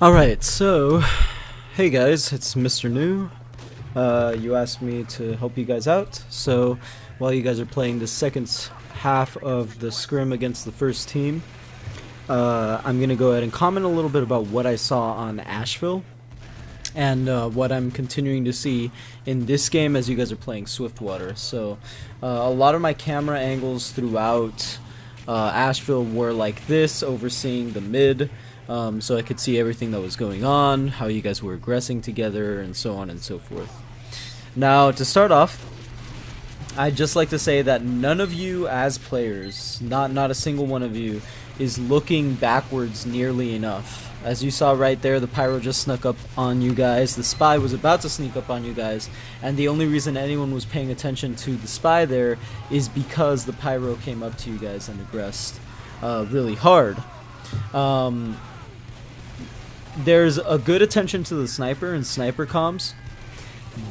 Alright, so, hey guys, it's Mr. New. You asked me to help you guys out, so while you guys are playing the second half of the scrim against the first team, I'm going to go ahead and comment a little bit about what I saw on Asheville, and what I'm continuing to see in this game as you guys are playing Swiftwater. So, a lot of my camera angles throughout Asheville were like this, overseeing the mid, so I could see everything that was going on, how you guys were aggressing together, and so on and so forth. Now, to start off, I'd just like to say that none of you as players, not a single one of you, is looking backwards nearly enough. As you saw right there, the pyro just snuck up on you guys, the spy was about to sneak up on you guys, and the only reason anyone was paying attention to the spy there is because the pyro came up to you guys and aggressed really hard. There's a good attention to the sniper and sniper comms,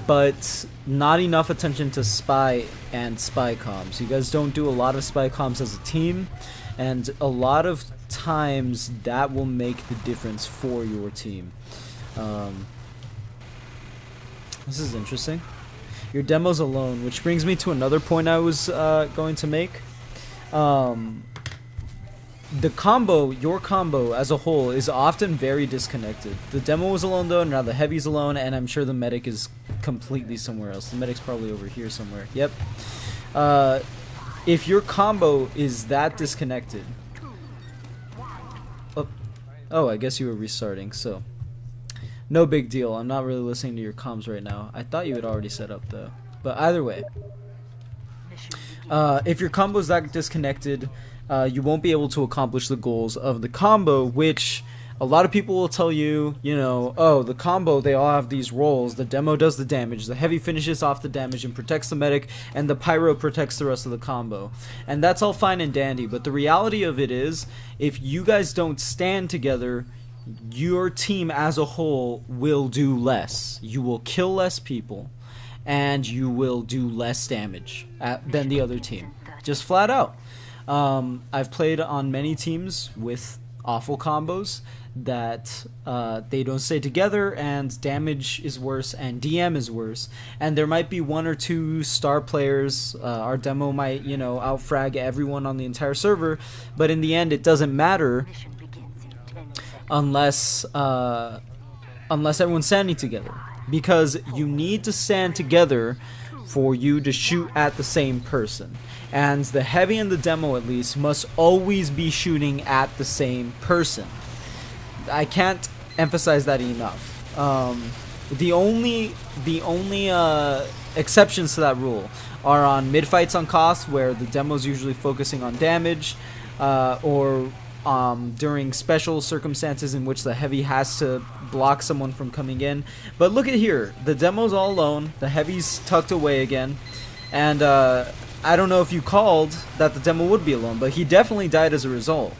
but not enough attention to spy and spy comms. You guys don't do a lot of spy comms as a team, and a lot of times that will make the difference for your team. This is interesting. Your demo's alone, which brings me to another point I was going to make. The combo, your combo as a whole, is often very disconnected. The demo was alone though, now the heavy's alone, and I'm sure the medic is completely somewhere else. The medic's probably over here somewhere. Yep. If your combo is that disconnected... Oh, I guess you were restarting, so... No big deal. I'm not really listening to your comms right now. I thought you had already set up though. But either way. If your combo is that disconnected... you won't be able to accomplish the goals of the combo, which a lot of people will tell you, oh, the combo, they all have these roles. The demo does the damage, the heavy finishes off the damage and protects the medic, and the pyro protects the rest of the combo. And that's all fine and dandy, but the reality of it is, if you guys don't stand together, your team as a whole will do less. You will kill less people, and you will do less damage than the other team. Just flat out. I've played on many teams with awful combos that they don't stay together, and damage is worse and DM is worse, and there might be one or two star players. Our demo might outfrag everyone on the entire server, but in the end it doesn't matter unless everyone's standing together, because you need to stand together for you to shoot at the same person. And the heavy and the demo, at least, must always be shooting at the same person. I can't emphasize that enough. The only exceptions to that rule are on mid-fights on cost, where the demo's usually focusing on damage, or during special circumstances in which the heavy has to block someone from coming in. But look at here, the demo's all alone, the heavy's tucked away again, and I don't know if you called that the demo would be alone, but he definitely died as a result.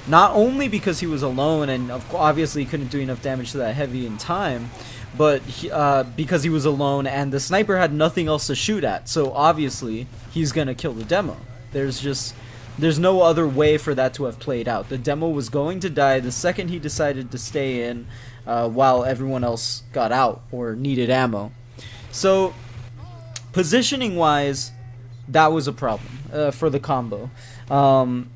Not only because he was alone and obviously couldn't do enough damage to that heavy in time, but because he was alone and the sniper had nothing else to shoot at, so obviously he's gonna kill the demo. There's no other way for that to have played out. The demo was going to die the second he decided to stay in, while everyone else got out or needed ammo. So, positioning wise, that was a problem for the combo. From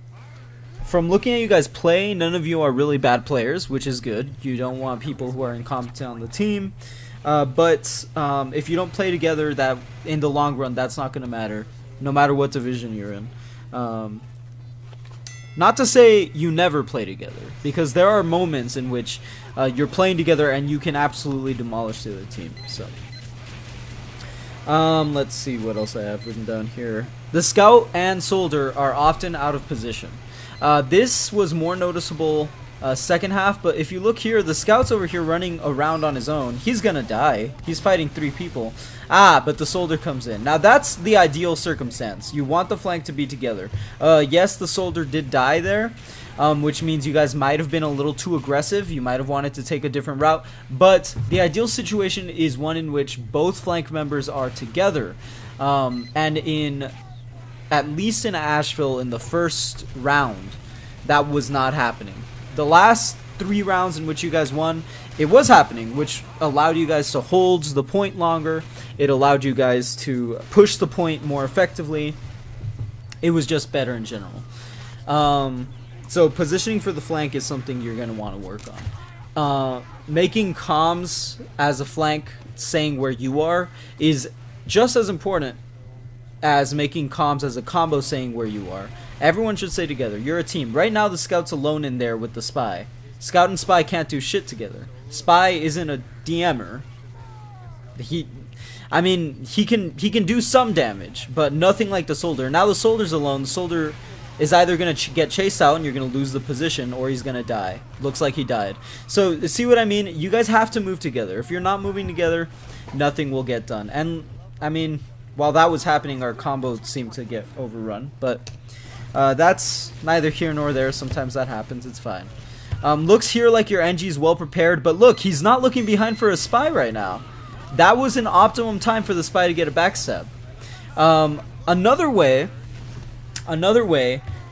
looking at you guys play, none of you are really bad players, which is good. You don't want people who are incompetent on the team. But if you don't play together, that in the long run, that's not going to matter, no matter what division you're in. Not to say you never play together, because there are moments in which you're playing together and you can absolutely demolish the other team. So, let's see what else I have written down here. The scout and soldier are often out of position. This was more noticeable second half, but if you look here, the scout's over here running around on his own. He's gonna die. He's fighting 3 people. But the soldier comes in. Now that's the ideal circumstance. You want the flank to be together. Yes, the soldier did die there, which means you guys might have been a little too aggressive. You might have wanted to take a different route, but the ideal situation is one in which both flank members are together. And at least in Asheville in the first round, that was not happening. The last 3 rounds in which you guys won, it was happening, which allowed you guys to hold the point longer. It allowed you guys to push the point more effectively. It was just better in general. So positioning for the flank is something you're going to want to work on. Making comms as a flank saying where you are is just as important as making comms as a combo saying where you are. Everyone should stay together. You're a team. Right now the scout's alone in there with the spy. Scout and spy can't do shit together. Spy isn't a DMer. He can do some damage, but nothing like the soldier. Now the soldier's alone. The soldier is either going to get chased out and you're going to lose the position, or he's going to die. Looks like he died. So, see what I mean? You guys have to move together. If you're not moving together, nothing will get done. And, I mean, while that was happening, our combo seemed to get overrun. But that's neither here nor there. Sometimes that happens. It's fine. Looks here like your NG's well prepared, but look, he's not looking behind for a spy right now. That was an optimum time for the spy to get a backstab. Another way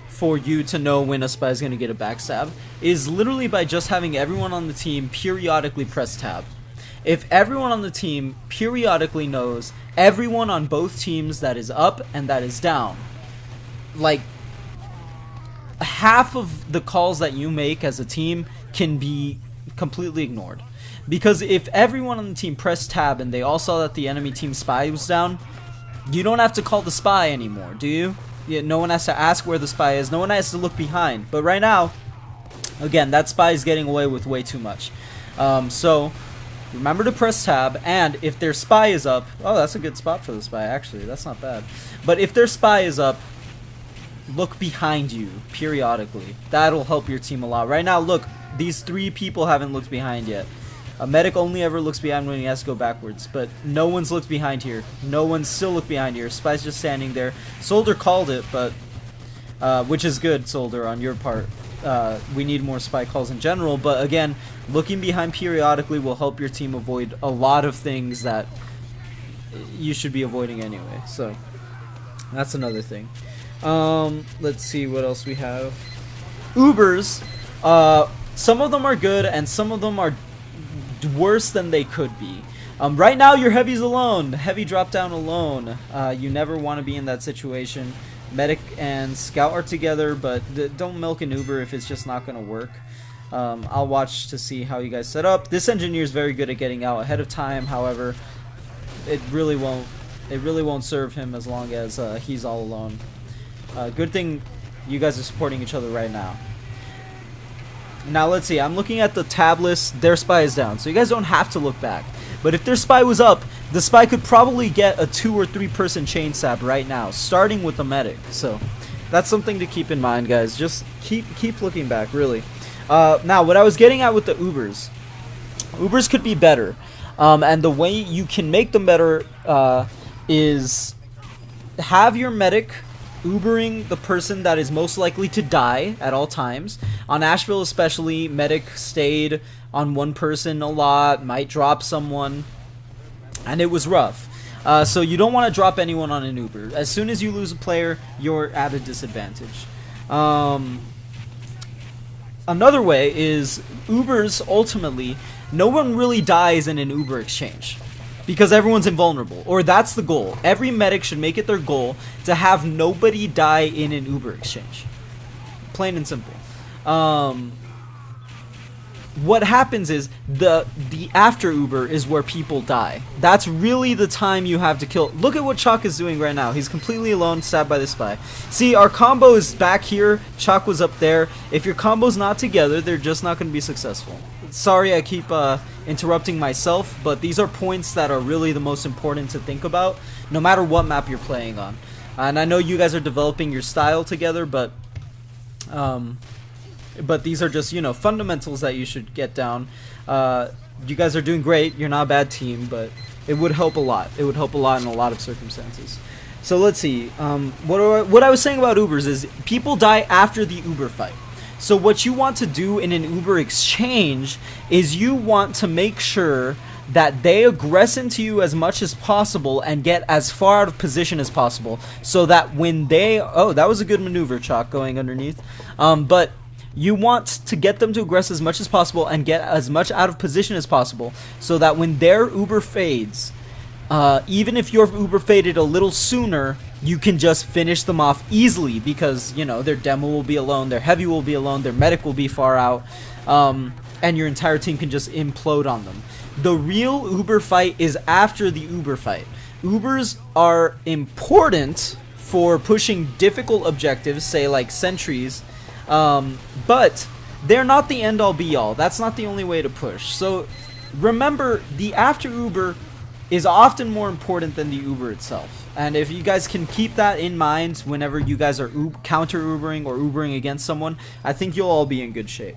for you to know when a spy is going to get a backstab is literally by just having everyone on the team periodically press tab. If everyone on the team periodically knows everyone on both teams that is up and that is down, like half of the calls that you make as a team can be completely ignored. Because if everyone on the team pressed tab and they all saw that the enemy team spy was down, you don't have to call the spy anymore, do you? Yeah, no one has to ask where the spy is. No one has to look behind. But right now, again, that spy is getting away with way too much. So remember to press tab, and if their spy is up, oh, that's a good spot for the spy, actually. That's not bad. But if their spy is up, look behind you periodically. That'll help your team a lot. Right now, look, these 3 people haven't looked behind yet. A medic only ever looks behind when he has to go backwards, but no one's looked behind here. No one's still looked behind here. Spy's just standing there. Soldier called it, but which is good, Soldier, on your part. We need more spy calls in general, but again, looking behind periodically will help your team avoid a lot of things that you should be avoiding anyway. So that's another thing. Let's see what else we have. Ubers. Some of them are good, and some of them are worse than they could be. Right now your heavy's alone. Heavy drop down alone. You never want to be in that situation. Medic and scout are together, but don't milk an Uber if it's just not going to work. I'll watch to see how you guys set up. This engineer is very good at getting out ahead of time. However, it really won't serve him as long as he's all alone. Good thing you guys are supporting each other right now. Now let's see, I'm looking at the tab list. Their spy is down, so you guys don't have to look back. But if their spy was up, the spy could probably get a 2 or 3 person chain stab right now, starting with the medic. So that's something to keep in mind, guys. Just keep looking back, really. Now, what I was getting at with the Ubers could be better. And the way you can make them better is have your medic Ubering the person that is most likely to die at all times. On Ashville especially, medic stayed on one person a lot, might drop someone, and it was rough. So you don't want to drop anyone on an Uber. As soon as you lose a player, you're at a disadvantage. Another way is Ubers, ultimately, no one really dies in an Uber exchange. Because everyone's invulnerable, or that's the goal. Every medic should make it their goal to have nobody die in an Uber exchange. Plain and simple. What happens is the after Uber is where people die. That's really the time you have to kill. Look at what Chalk is doing right now. He's completely alone, stabbed by the spy. See, our combo is back here. Chalk was up there. If your combo's not together, they're just not going to be successful. Sorry I keep interrupting myself, but these are points that are really the most important to think about, no matter what map you're playing on. And I know you guys are developing your style together, but these are just, you know, fundamentals that you should get down. You guys are doing great. You're not a bad team, but it would help a lot. It would help a lot in a lot of circumstances. So let's see. What I was saying about Ubers is people die after the Uber fight. So what you want to do in an Uber exchange is you want to make sure that they aggress into you as much as possible and get as far out of position as possible, so that when they... Oh, that was a good maneuver, Chalk, going underneath. But You want to get them to aggress as much as possible and get as much out of position as possible, so that when their Uber fades, even if your Uber faded a little sooner, you can just finish them off easily, because, you know, their demo will be alone, their heavy will be alone, their medic will be far out, and your entire team can just implode on them. The real Uber fight is after the Uber fight. Ubers are important for pushing difficult objectives, say like sentries, but they're not the end-all be-all. That's not the only way to push. So remember, the after Uber is often more important than the Uber itself. And if you guys can keep that in mind whenever you guys are counter-Ubering or Ubering against someone, I think you'll all be in good shape.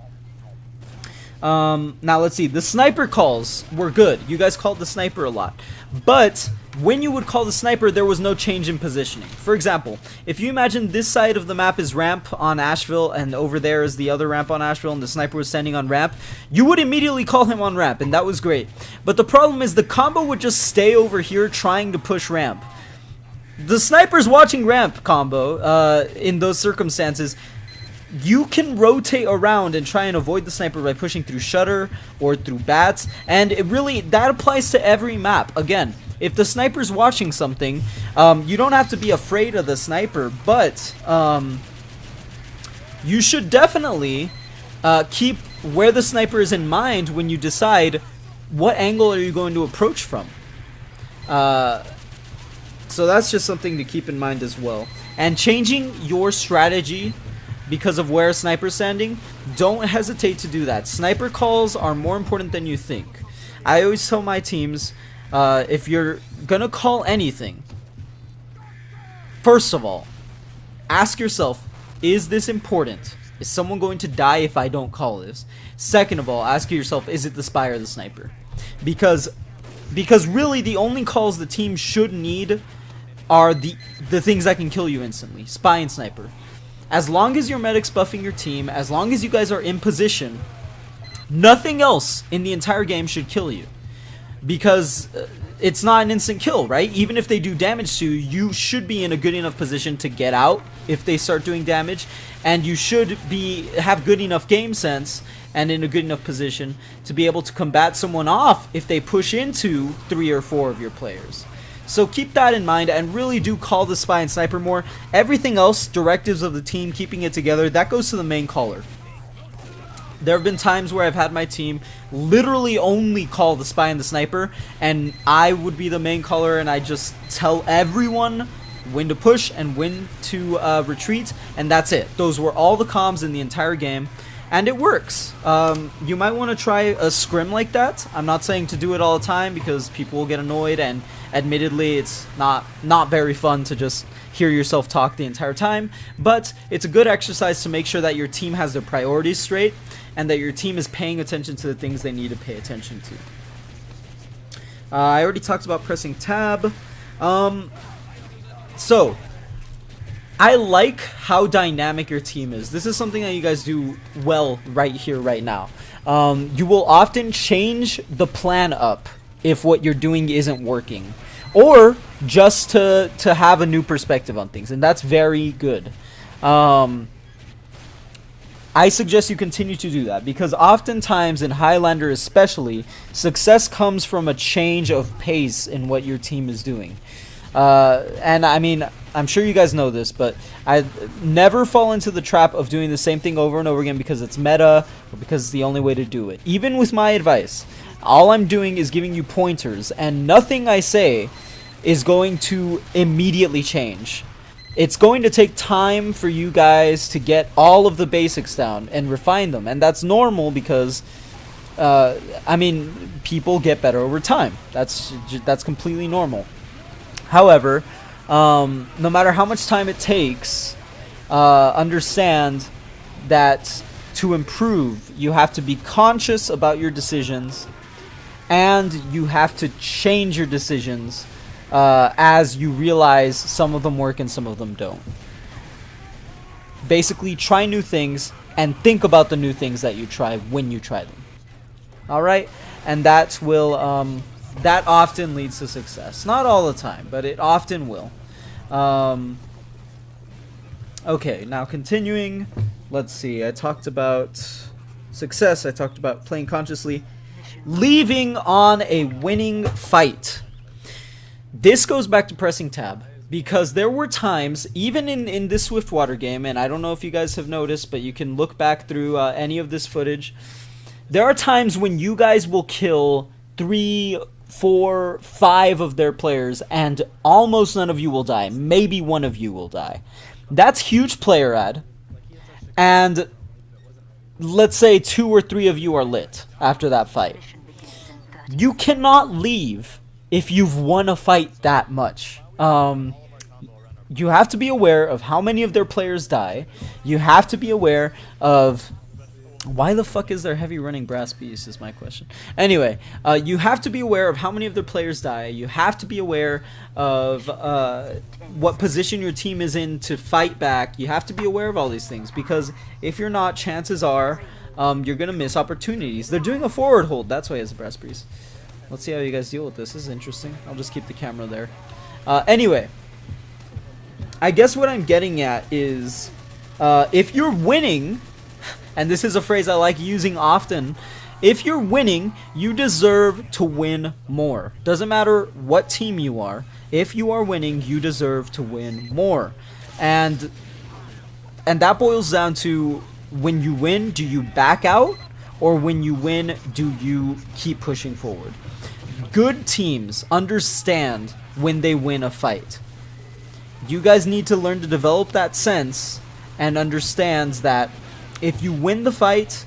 Now let's see, the sniper calls were good. You guys called the sniper a lot, but when you would call the sniper, there was no change in positioning. For example, if you imagine this side of the map is ramp on Asheville and over there is the other ramp on Asheville and the sniper was standing on ramp, you would immediately call him on ramp, and that was great. But the problem is the combo would just stay over here trying to push ramp. The sniper's watching ramp combo, in those circumstances. You can rotate around and try and avoid the sniper by pushing through shutter or through bats, and it really, that applies to every map. Again, if the sniper's watching something, you don't have to be afraid of the sniper, but you should definitely keep where the sniper is in mind when you decide what angle are you going to approach from. So that's just something to keep in mind as well. And changing your strategy because of where a sniper's standing, don't hesitate to do that. Sniper calls are more important than you think. I always tell my teams, if you're gonna call anything, first of all, ask yourself, is this important? Is someone going to die if I don't call this? Second of all, ask yourself, is it the spy or the sniper? Because really the only calls the team should need are the things that can kill you instantly, spy and sniper. As long as your medic's buffing your team, as long as you guys are in position, nothing else in the entire game should kill you. Because it's not an instant kill, right? Even if they do damage to you, you should be in a good enough position to get out if they start doing damage. And you should have good enough game sense and in a good enough position to be able to combat someone off if they push into 3 or 4 of your players. So keep that in mind and really do call the spy and sniper more. Everything else, directives of the team, keeping it together, that goes to the main caller. There have been times where I've had my team literally only call the spy and the sniper, and I would be the main caller and I just tell everyone when to push and when to retreat, and that's it. Those were all the comms in the entire game. And it works. You might want to try a scrim like that. I'm not saying to do it all the time because people will get annoyed, and admittedly it's not very fun to just hear yourself talk the entire time, but it's a good exercise to make sure that your team has their priorities straight and that your team is paying attention to the things they need to pay attention to. I already talked about pressing tab. So I like how dynamic your team is. This is something that you guys do well right here, right now. You will often change the plan up if what you're doing isn't working, or just to have a new perspective on things, and that's very good. I suggest you continue to do that, because oftentimes in Highlander especially, success comes from a change of pace in what your team is doing. And I mean, I'm sure you guys know this, but I never fall into the trap of doing the same thing over and over again because it's meta or because it's the only way to do it. Even with my advice, all I'm doing is giving you pointers, and nothing I say is going to immediately change. It's going to take time for you guys to get all of the basics down and refine them, and that's normal because I mean, people get better over time. That's completely normal. However, no matter how much time it takes, understand that to improve, you have to be conscious about your decisions, and you have to change your decisions as you realize some of them work and some of them don't. Basically, try new things and think about the new things that you try when you try them. Alright? And that will... that often leads to success. Not all the time, but it often will. Okay, now continuing let's see. I talked about success. I talked about playing consciously. Leaving on a winning fight. This goes back to pressing tab. Because there were times, even in this Swiftwater game, and I don't know if you guys have noticed, but you can look back through any of this footage. There are times when you guys will kill 3, 4, 5 of their players, and almost none of you will die. Maybe one of you will die. That's huge player ad. And let's say 2 or 3 of you are lit after that fight. You cannot leave if you've won a fight that much. You have to be aware of how many of their players die. You have to be aware of... Why the fuck is there heavy running brass beast is my question. Anyway, you have to be aware of how many of their players die. You have to be aware of what position your team is in to fight back. You have to be aware of all these things. Because if you're not, chances are you're going to miss opportunities. They're doing a forward hold. That's why it's a brass beast. Let's see how you guys deal with this. This is interesting. I'll just keep the camera there. Anyway, I guess what I'm getting at is if you're winning, and this is a phrase I like using often, if you're winning, you deserve to win more. Doesn't matter what team you are. If you are winning, you deserve to win more. And that boils down to, when you win, do you back out? Or when you win, do you keep pushing forward? Good teams understand when they win a fight. You guys need to learn to develop that sense and understand that if you win the fight,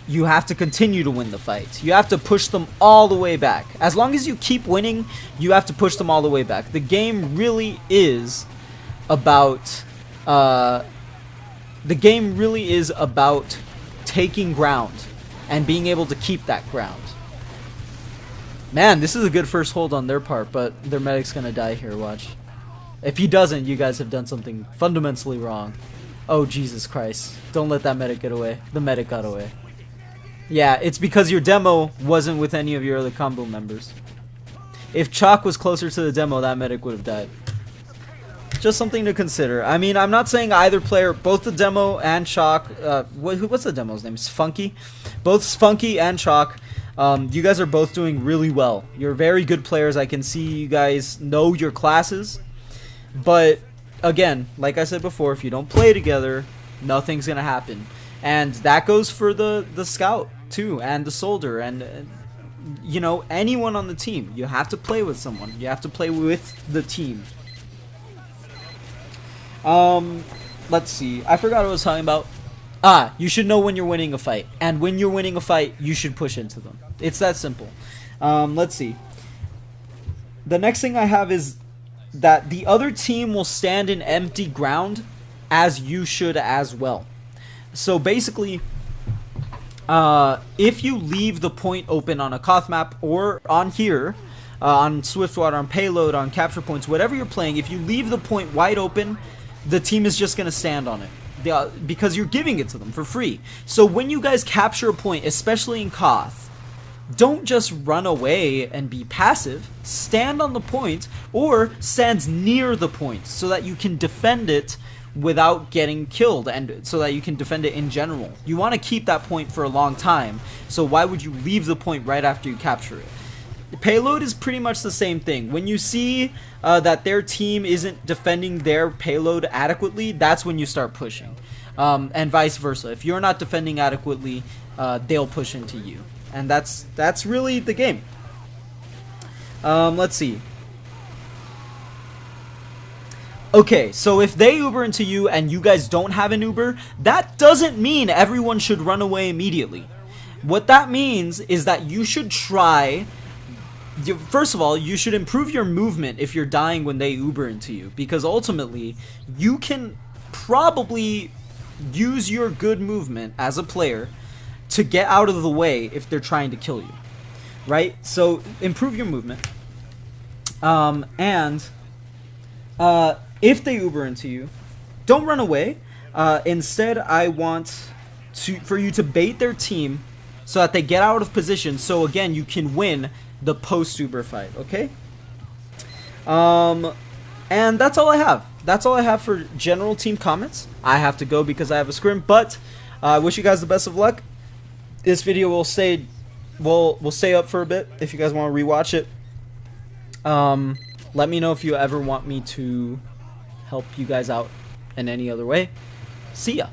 you have to continue to win the fight. You have to push them all the way back. As long as you keep winning, you have to push them all the way back. The game really is about taking ground and being able to keep that ground. Man, this is a good first hold on their part, but their medic's gonna die here, watch. If he doesn't, you guys have done something fundamentally wrong. Oh, Jesus Christ. Don't let that medic get away. The medic got away. Yeah, it's because your demo wasn't with any of your other combo members. If Chalk was closer to the demo, that medic would have died. Just something to consider. I mean, I'm not saying either player, both the demo and Chalk, what's the demo's name? It's Funky? Both Funky and Chalk, you guys are both doing really well. You're very good players. I can see you guys know your classes. But again, like I said before, if you don't play together, nothing's gonna happen. And that goes for the scout too, and the soldier, and you know, anyone on the team. You have to play with someone. You have to play with the team. Let's see. I forgot what I was talking about. You should know when you're winning a fight, and when you're winning a fight, you should push into them. It's that simple. Let's see. The next thing I have is that the other team will stand in empty ground, as you should as well. So basically, if you leave the point open on a Koth map or on here, on Swiftwater, on payload, on capture points, whatever you're playing, if you leave the point wide open, the team is just going to stand on it. Because you're giving it to them for free. So when you guys capture a point, especially in Koth, don't just run away and be passive. Stand on the point or stand near the point so that you can defend it without getting killed, and so that you can defend it in general. You want to keep that point for a long time, so why would you leave the point right after you capture it? The payload is pretty much the same thing. When you see that their team isn't defending their payload adequately, that's when you start pushing. And vice versa. If you're not defending adequately, they'll push into you. And that's really the game. Let's see. Okay, so if they Uber into you and you guys don't have an Uber, that doesn't mean everyone should run away immediately. What that means is that you should try... First of all, you should improve your movement if you're dying when they Uber into you, because ultimately, you can probably use your good movement as a player to get out of the way if they're trying to kill you, right? So improve your movement, and if they Uber into you, don't run away. Instead, I want for you to bait their team so that they get out of position, so again you can win the post Uber fight. Okay. And that's all I have. That's all I have for general team comments. I have to go because I have a scrim, but I wish you guys the best of luck. This video will stay up for a bit if you guys want to rewatch it. Let me know if you ever want me to help you guys out in any other way. See ya.